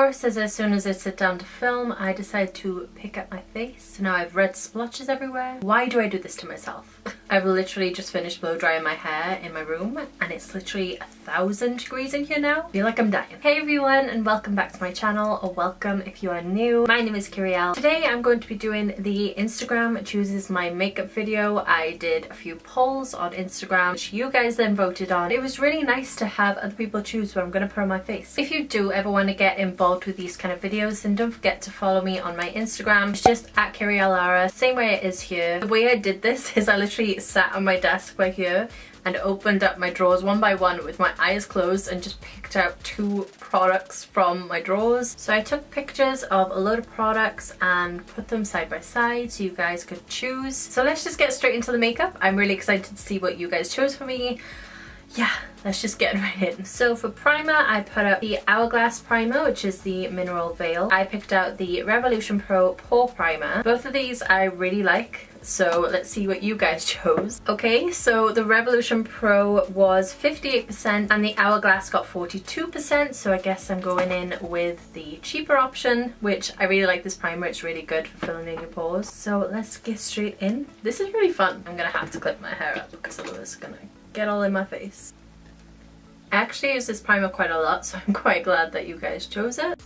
course, as soon as I sit down to film, I decide to pick up my face. So now I have red splotches everywhere. Why do I do this to myself? I've literally just finished blow drying my hair in my room and it's literally 1,000 degrees in here now. I feel like I'm dying. Hey everyone, and welcome back to my channel, or welcome if you are new. My name is Kyrielle. Today I'm going to be doing the Instagram chooses my makeup video. I did a few polls on Instagram which you guys then voted on. It was really nice to have other people choose what I'm going to put on my face. If you do ever want to get involved with these kind of videos, then don't forget to follow me on my Instagram. It's just at Kyriellelara, same way it is here. The way I did this is I literally sat on my desk right here and opened up my drawers one by one with my eyes closed and just picked out 2 products from my drawers. So I took pictures of a load of products and put them side by side so you guys could choose. So let's just get straight into the makeup. I'm really excited to see what you guys chose for me. Yeah, let's just get right in. So for primer, I put up the Hourglass primer, which is the Mineral Veil. I picked out the Revolution Pro Pore Primer. Both of these I really like. So let's see what you guys chose. Okay, so the Revolution Pro was 58% and the Hourglass got 42%. So I guess I'm going in with the cheaper option, which I really like this primer. It's really good for filling in your pores. So let's get straight in. This is really fun. I'm gonna have to clip my hair up because otherwise it's gonna get all in my face. I actually use this primer quite a lot, so I'm quite glad that you guys chose it.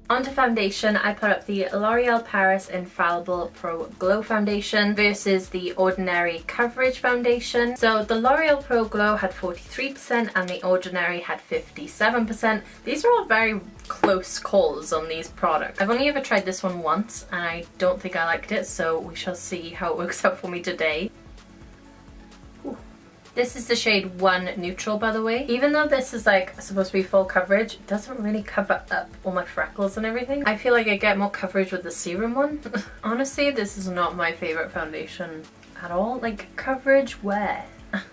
Onto foundation, I put up the L'Oreal Paris Infallible Pro Glow Foundation versus the Ordinary Coverage Foundation. So the L'Oreal Pro Glow had 43% and the Ordinary had 57%. These are all very close calls on these products. I've only ever tried this one once and I don't think I liked it, so we shall see how it works out for me today. This is the shade 1 Neutral, by the way. Even though this is like supposed to be full coverage, it doesn't really cover up all my freckles and everything. I feel like I get more coverage with the serum one. Honestly, this is not my favorite foundation at all. Like, coverage where?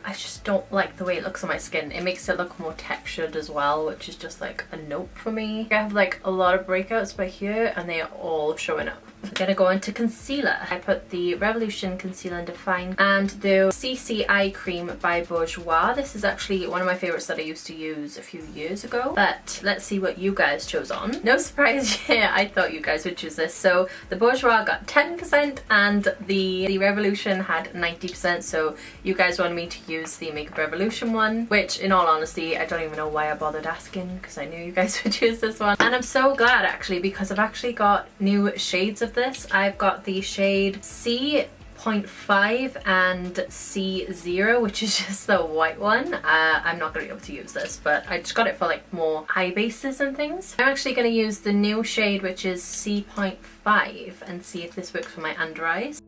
I just don't like the way it looks on my skin. It makes it look more textured as well, which is just like a nope for me. I have like a lot of breakouts by here and they are all showing up. I'm gonna go into concealer. I put the Revolution Concealer and Define and the CC Eye Cream by Bourjois. This is actually one of my favorites that I used to use a few years ago. But let's see what you guys chose on. No surprise here, I thought you guys would choose this. So the Bourjois got 10% and the Revolution had 90%. So you guys wanted me to use the Makeup Revolution one, which in all honesty, I don't even know why I bothered asking because I knew you guys would choose this one. And I'm so glad actually because I've actually got new shades of this. I've got the shade C.5 and C0, which is just the white one. I'm not going to be able to use this, but I just got it for like more eye bases and things. I'm actually going to use the new shade, which is C.5, and see if this works for my under eyes.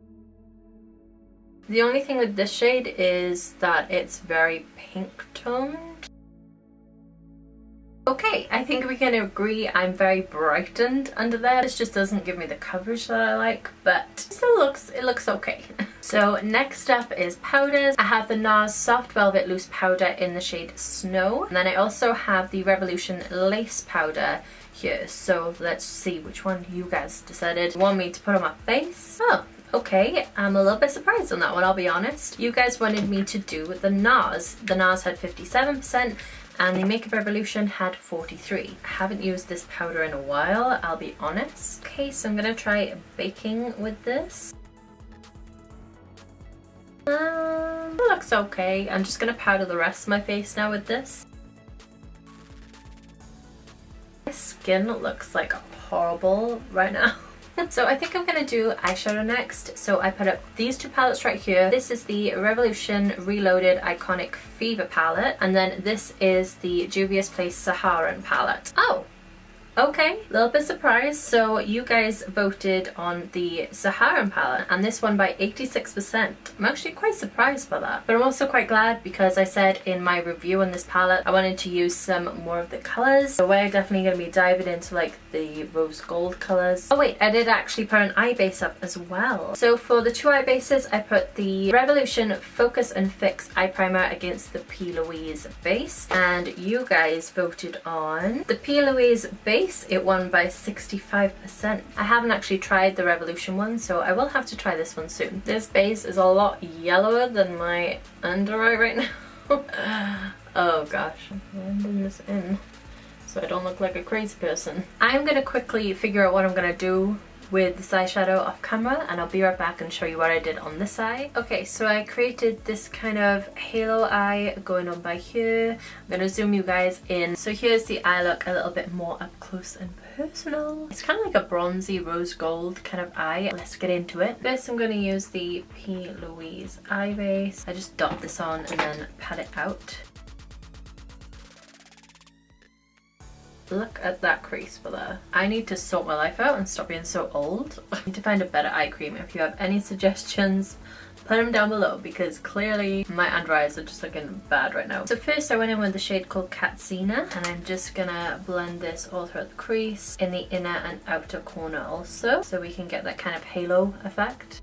The only thing with this shade is that it's very pink toned. Okay, I think we can agree I'm very brightened under there. This just doesn't give me the coverage that I like, but it looks okay. So next up is powders. I have the NARS Soft Velvet Loose Powder in the shade Snow. And then I also have the Revolution Lace Powder here. So let's see which one you guys decided you want me to put on my face. Oh, okay, I'm a little bit surprised on that one, I'll be honest. You guys wanted me to do the NARS. The NARS had 57%. And the Makeup Revolution had 43. I haven't used this powder in a while, I'll be honest. Okay, so I'm gonna try baking with this. It looks okay. I'm just gonna powder the rest of my face now with this. My skin looks like horrible right now. So I think I'm gonna do eyeshadow next. So I put up these 2 palettes right here. This is the Revolution Reloaded Iconic Fever palette, and then this is the Juvia's Place Saharan palette. Oh, okay, a little bit surprised. So you guys voted on the Saharan palette and this one by 86%. I'm actually quite surprised by that, but I'm also quite glad because I said in my review on this palette I wanted to use some more of the colours. So we're definitely going to be diving into like the rose gold colours. Oh wait, I did actually put an eye base up as well. So for the 2 eye bases I put the Revolution Focus and Fix Eye Primer against the P. Louise base, and you guys voted on the P. Louise base. It won by 65%. I haven't actually tried the Revolution one, so I will have to try this one soon. This base is a lot yellower than my under eye right now. Oh gosh, I'm blending this in so I don't look like a crazy person. I'm gonna quickly figure out what I'm gonna do with this eyeshadow off camera, and I'll be right back and show you what I did on this eye. Okay, so I created this kind of halo eye going on by here. I'm gonna zoom you guys in. So here's the eye look a little bit more up close and personal. It's kind of like a bronzy rose gold kind of eye. Let's get into it. First I'm gonna use the P. Louise eye base. I just dot this on and then pat it out. Look at that crease below. I need to sort my life out and stop being so old. I need to find a better eye cream. If you have any suggestions, put them down below, because clearly my under eyes are just looking bad right now. So first I went in with the shade called Katsina, and I'm just gonna blend this all throughout the crease, in the inner and outer corner also, so we can get that kind of halo effect.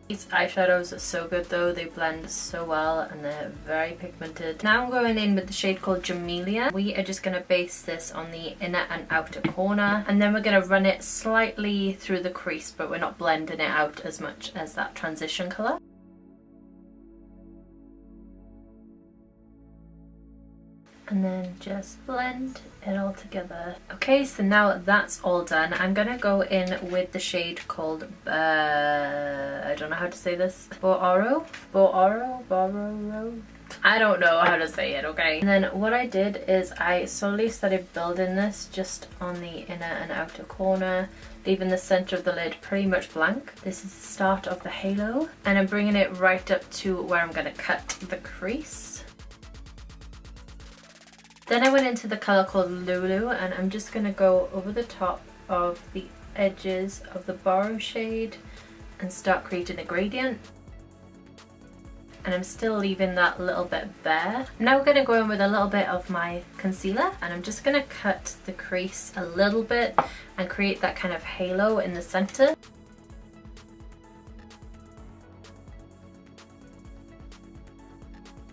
These eyeshadows are so good though, they blend so well and they're very pigmented. Now I'm going in with the shade called Jamelia. We are just going to base this on the inner and outer corner, and then we're going to run it slightly through the crease, but we're not blending it out as much as that transition colour. And then just blend it all together. Okay, so now that's all done, I'm gonna go in with the shade called I don't know how to say this. Bororo? I don't know how to say it, okay? And then what I did is I slowly started building this just on the inner and outer corner, leaving the center of the lid pretty much blank. This is the start of the halo, and I'm bringing it right up to where I'm gonna cut the crease. Then I went into the colour called Lulu, and I'm just going to go over the top of the edges of the borrow shade and start creating a gradient. And I'm still leaving that little bit bare. Now we're going to go in with a little bit of my concealer, and I'm just going to cut the crease a little bit and create that kind of halo in the centre.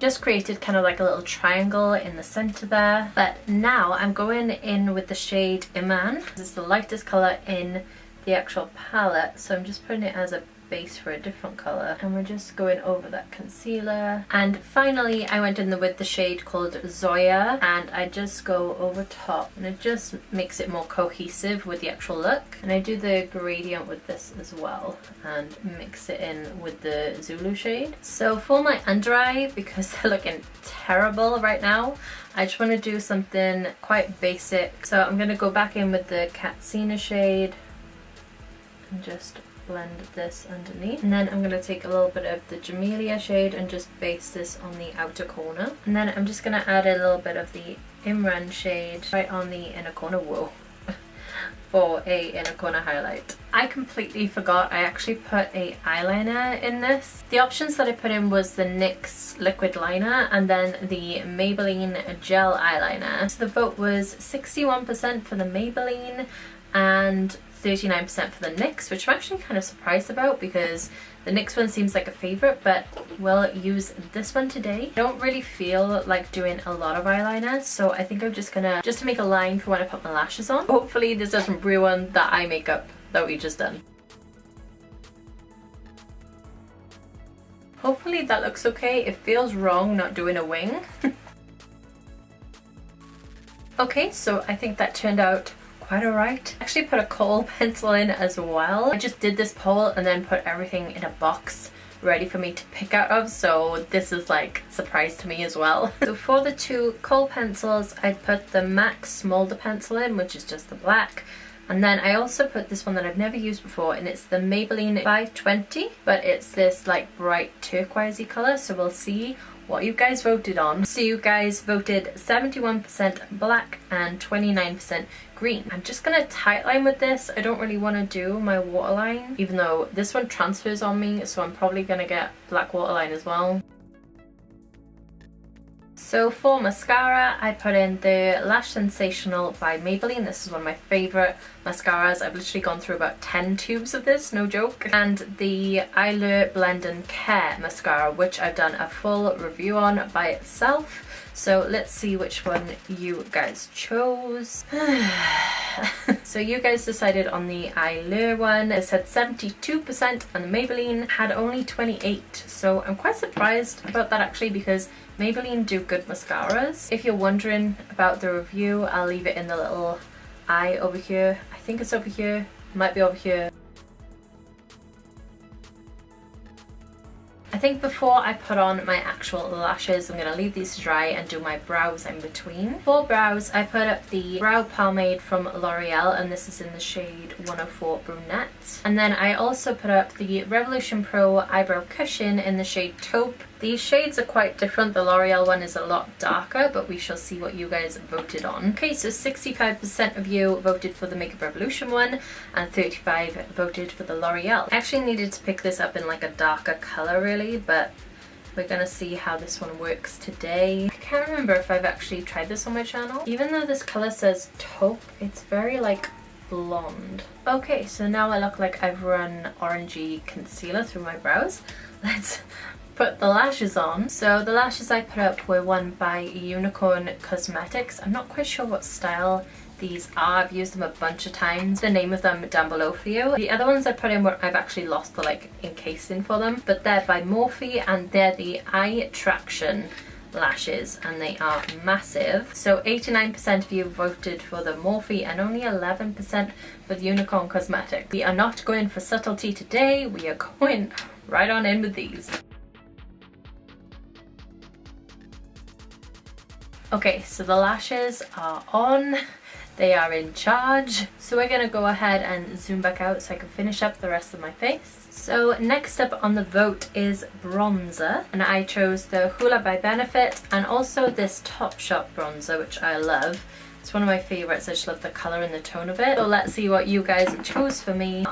Just created kind of like a little triangle in the center there. But now I'm going in with the shade Iman. This is the lightest color in the actual palette, so I'm just putting it as a base for a different color, and we're just going over that concealer. And finally I went in with the shade called Zoya, and I just go over top, and it just makes it more cohesive with the actual look. And I do the gradient with this as well and mix it in with the Zulu shade. So for my under eye, because they're looking terrible right now, I just want to do something quite basic. So I'm going to go back in with the Katsina shade and just blend this underneath, and then I'm going to take a little bit of the Jamelia shade and just base this on the outer corner, and then I'm just going to add a little bit of the Imran shade right on the inner corner, whoa, for a inner corner highlight. I completely forgot I actually put a eyeliner in this. The options that I put in was the NYX liquid liner and then the Maybelline gel eyeliner. So the vote was 61% for the Maybelline and 39% for the NYX, which I'm actually kind of surprised about because the NYX one seems like a favourite, but we'll use this one today. I don't really feel like doing a lot of eyeliner, so I think I'm just gonna, just to make a line for when I put my lashes on. Hopefully this doesn't ruin that eye makeup that we just done. Hopefully that looks okay. It feels wrong not doing a wing. Okay, so I think that turned out quite alright. I actually put a kohl pencil in as well. I just did this pole and then put everything in a box ready for me to pick out of, so this is like a surprise to me as well. So for the two kohl pencils, I put the MAC Smolder pencil in, which is just the black, and then I also put this one that I've never used before, and it's the Maybelline 520, but it's this like bright turquoisey colour, so we'll see what you guys voted on. So you guys voted 71% black and 29% green. I'm just gonna tightline with this. I don't really want to do my waterline, even though this one transfers on me, so I'm probably gonna get black waterline as well. So for mascara, I put in the Lash Sensational by Maybelline. This is one of my favourite mascaras. I've literally gone through about 10 tubes of this, no joke. And the Eylure Blend and Care mascara, which I've done a full review on by itself. So let's see which one you guys chose. So you guys decided on the Eylure one. It said 72% and the Maybelline had only 28. So I'm quite surprised about that actually, because Maybelline do good mascaras. If you're wondering about the review, I'll leave it in the little eye over here. I think it's over here, it might be over here. I think before I put on my actual lashes, I'm going to leave these to dry and do my brows in between. For brows, I put up the brow pomade from L'Oreal, and this is in the shade 104 Brunette. And then I also put up the Revolution Pro eyebrow cushion in the shade Taupe. These shades are quite different. The L'Oreal one is a lot darker, but we shall see what you guys voted on. Okay, so 65% of you voted for the Makeup Revolution one and 35% voted for the L'Oreal. I actually needed to pick this up in like a darker colour really, but we're gonna see how this one works today. I can't remember if I've actually tried this on my channel. Even though this colour says taupe, it's very like blonde. Okay, so now I look like I've run orangey concealer through my brows. Let's put the lashes on. So the lashes I put up were one by Unicorn Cosmetics. I'm not quite sure what style these are. I've used them a bunch of times. The name of them down below for you. The other ones I put in were I've actually lost the like encasing for them, but they're by Morphe and they're the Eye Traction lashes and they are massive. So 89% of you voted for the Morphe and only 11% for the Unicorn Cosmetics. We are not going for subtlety today, we are going right on in with these. Okay, so the lashes are on, they are in charge. So we're gonna go ahead and zoom back out so I can finish up the rest of my face. So next up on the vote is bronzer, and I chose the Hoola by Benefit and also this Topshop bronzer, which I love. It's one of my favorites. I just love the color and the tone of it. So let's see what you guys chose for me.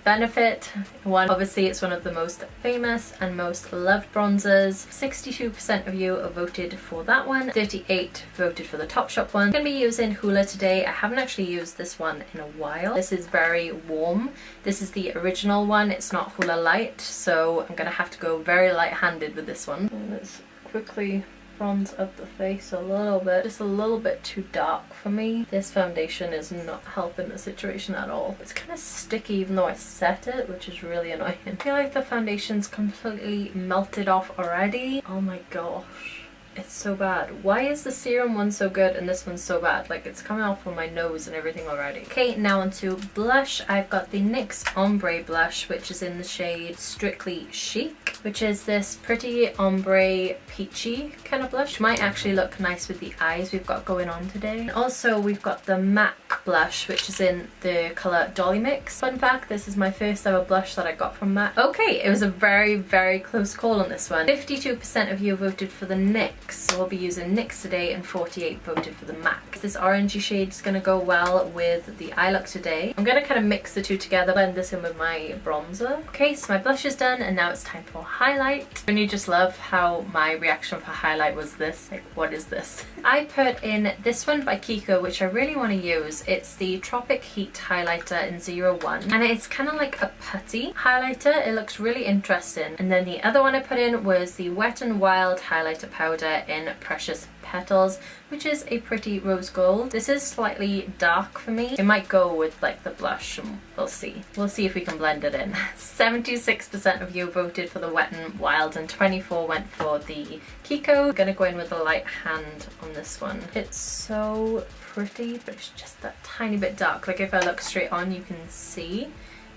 Benefit one, obviously it's one of the most famous and most loved bronzers. 62% of you voted for that one, 38% voted for the Topshop one. I'm going to be using Hoola today. I haven't actually used this one in a while. This is very warm. This is the original one. It's not Hoola Light, so I'm going to have to go very light-handed with this one. Let's quickly bronze up the face a little bit. Just a little bit too dark for me. This foundation is not helping the situation at all. It's kind of sticky even though I set it, which is really annoying. I feel like the foundation's completely melted off already. Oh my gosh. It's so bad. Why is the serum one so good and this one's so bad? Like, it's coming off on my nose and everything already. Okay, now onto blush. I've got the NYX Ombre blush, which is in the shade Strictly Chic, which is this pretty ombre peachy kind of blush. Might actually look nice with the eyes we've got going on today. And also we've got the MAC blush, which is in the colour Dolly Mix. Fun fact, this is my first ever blush that I got from MAC. Okay, it was a very, very close call on this one. 52% of you voted for the NYX. So we'll be using NYX today and 48% voted for the MAC. This orangey shade is going to go well with the eye look today. I'm going to kind of mix the two together, blend this in with my bronzer. Okay, so my blush is done and now it's time for highlight. And you just love how my reaction for highlight was this. Like, what is this? I put in this one by Kiko, which I really want to use. It's the Tropic Heat highlighter in 01 and it's kind of like a putty highlighter. It looks really interesting. And then the other one I put in was the Wet n Wild highlighter powder in Precious Petals, which is a pretty rose gold. This is slightly dark for me. It might go with like the blush and we'll see. We'll see if we can blend it in. 76% of you voted for the Wet n Wild and 24% went for the Kiko. I'm gonna go in with a light hand on this one. It's so pretty, but it's just that tiny bit dark. Like if I look straight on, you can see.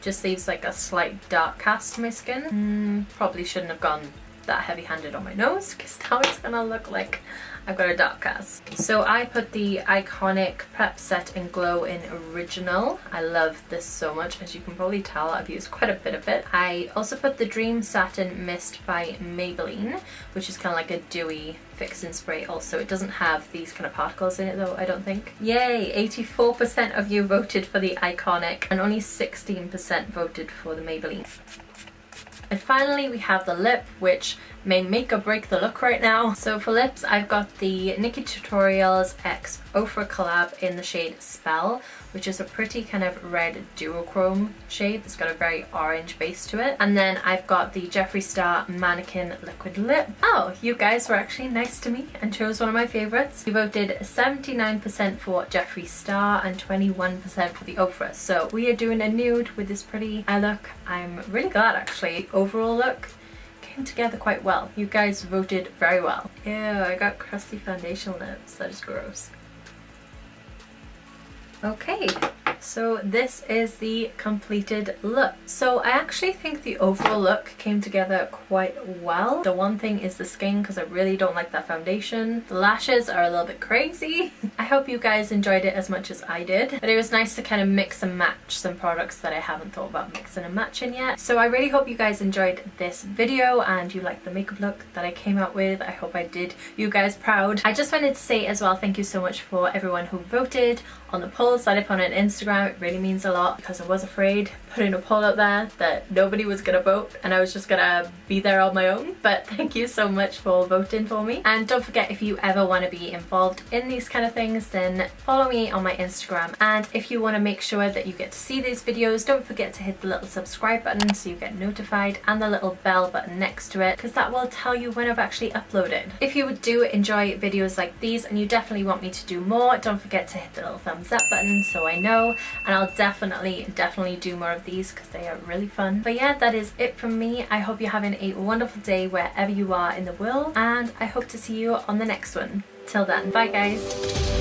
Just leaves like a slight dark cast to my skin. Probably shouldn't have gone that heavy-handed on my nose because now it's gonna look like I've got a dark cast. So I put the iconic Prep Set and Glow in Original. I love this so much. As you can probably tell, I've used quite a bit of it. I also put the Dream Satin Mist by Maybelline, which is kind of like a dewy fixing spray also. It doesn't have these kind of particles in it though, I don't think. Yay! 84% of you voted for the iconic and only 16% voted for the Maybelline. And finally we have the lip, which may make or break the look right now. So for lips, I've got the Nikki Tutorials X Ofra collab in the shade Spell, which is a pretty kind of red duochrome shade. It's got a very orange base to it. And then I've got the Jeffree Star Mannequin Liquid Lip. Oh, you guys were actually nice to me and chose one of my favorites. You voted 79% for Jeffree Star and 21% for the Ofra. So we are doing a nude with this pretty eye look. I'm really glad actually. Overall look came together quite well. You guys voted very well. Ew, I got crusty foundation lips. That is gross. Okay, so this is the completed look. So I actually think the overall look came together quite well. The one thing is the skin, because I really don't like that foundation. The lashes are a little bit crazy. I hope you guys enjoyed it as much as I did. But it was nice to kind of mix and match some products that I haven't thought about mixing and matching yet. So I really hope you guys enjoyed this video and you liked the makeup look that I came out with. I hope I did you guys proud. I just wanted to say as well, thank you so much for everyone who voted on the polls that I put on Instagram. It really means a lot because I was afraid putting a poll out there that nobody was gonna vote and I was just gonna be there on my own. But thank you so much for voting for me. And don't forget, if you ever want to be involved in these kind of things, then follow me on my Instagram. And if you want to make sure that you get to see these videos, don't forget to hit the little subscribe button so you get notified, and the little bell button next to it, because that will tell you when I've actually uploaded. If you do enjoy videos like these and you definitely want me to do more, don't forget to hit the little thumbs up button so I know, and I'll definitely do more of these because they are really fun. But yeah, that is it from me. I hope you're having a wonderful day wherever you are in the world, and I hope to see you on the next one. Till then, bye guys.